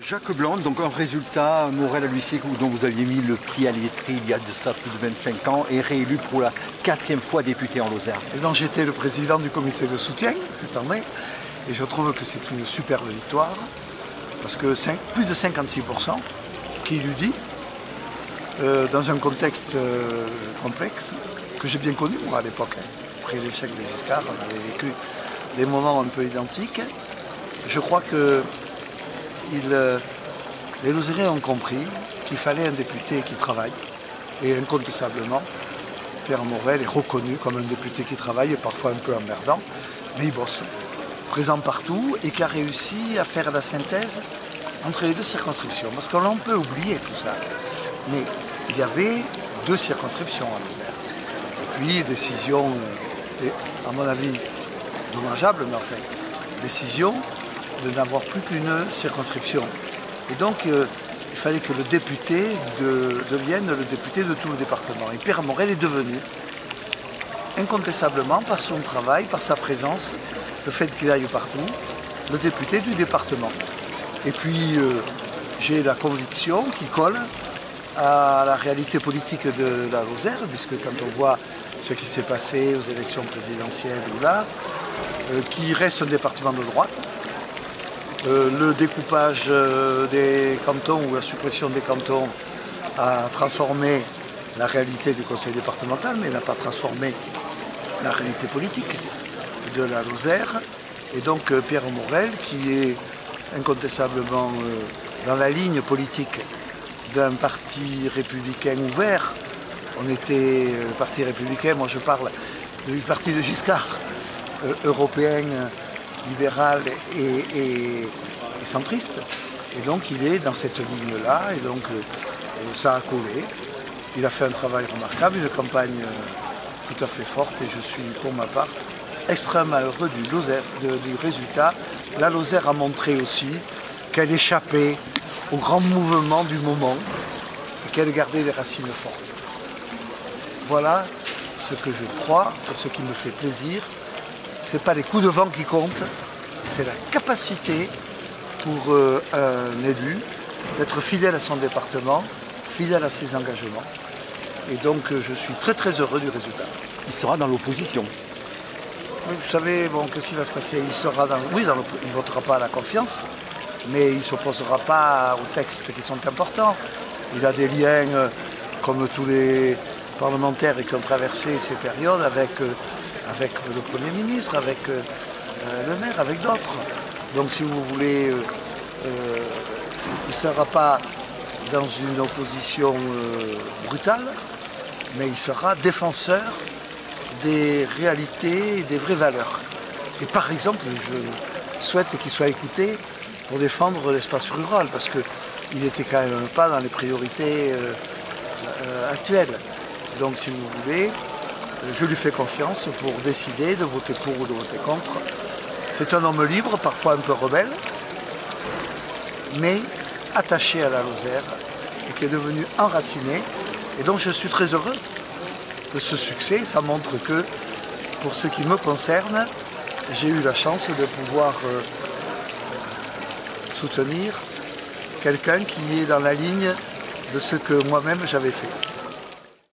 Jacques Blanc, donc un résultat, Morel à l'huissier, dont vous aviez mis le prix à l'Étrie il y a de ça plus de 25 ans, est réélu pour la 4e fois député en Lozère. Et donc j'étais le président du comité de soutien cette année, et je trouve que c'est une superbe victoire, parce que plus de 56% qui lui dit, dans un contexte complexe, que j'ai bien connu moi à l'époque. Après l'échec de Giscard, on avait vécu des moments un peu identiques. Je crois que les Lozériens ont compris qu'il fallait un député qui travaille, et incontestablement, Pierre Morel est reconnu comme un député qui travaille, parfois un peu emmerdant, mais il bosse, présent partout, et qui a réussi à faire la synthèse entre les deux circonscriptions. Parce qu'on peut oublier tout ça, mais il y avait 2 circonscriptions à Lozère. Et puis, décision, à mon avis, dommageable, mais enfin, décision de n'avoir plus qu'une circonscription. Et donc, il fallait que le député devienne le député de tout le département. Et Pierre Morel est devenu, incontestablement, par son travail, par sa présence, le fait qu'il aille partout, le député du département. Et puis, j'ai la conviction qu'il colle à la réalité politique de la Lozère, puisque quand on voit ce qui s'est passé aux élections présidentielles ou là, qui reste un département de droite, le découpage des cantons ou la suppression des cantons a transformé la réalité du conseil départemental, mais n'a pas transformé la réalité politique de la Lozère. Et donc Pierre Morel, qui est incontestablement dans la ligne politique d'un parti républicain ouvert, on était le parti républicain, moi je parle du parti de Giscard, européen, libéral et centriste, et donc il est dans cette ligne-là, et donc ça a collé. Il a fait un travail remarquable, une campagne tout à fait forte, et je suis pour ma part extrêmement heureux du résultat. La Lozère a montré aussi qu'elle échappait au grand mouvement du moment et qu'elle gardait des racines fortes. Voilà ce que je crois et ce qui me fait plaisir. Ce n'est pas les coups de vent qui comptent, c'est la capacité pour un élu d'être fidèle à son département, fidèle à ses engagements. Et donc je suis très très heureux du résultat. Il sera dans l'opposition. Vous savez, bon, qu'est-ce qui va se passer? Il sera il ne votera pas à la confiance, mais il ne s'opposera pas aux textes qui sont importants. Il a des liens, comme tous les parlementaires qui ont traversé ces périodes, avec le Premier ministre, avec le maire, avec d'autres. Donc si vous voulez, il ne sera pas dans une opposition brutale, mais il sera défenseur des réalités et des vraies valeurs. Et par exemple, je souhaite qu'il soit écouté pour défendre l'espace rural, parce qu'il n'était quand même pas dans les priorités actuelles. Donc si vous voulez, je lui fais confiance pour décider de voter pour ou de voter contre. C'est un homme libre, parfois un peu rebelle, mais attaché à la Lozère et qui est devenu enraciné. Et donc je suis très heureux de ce succès. Ça montre que, pour ce qui me concerne, j'ai eu la chance de pouvoir soutenir quelqu'un qui est dans la ligne de ce que moi-même j'avais fait.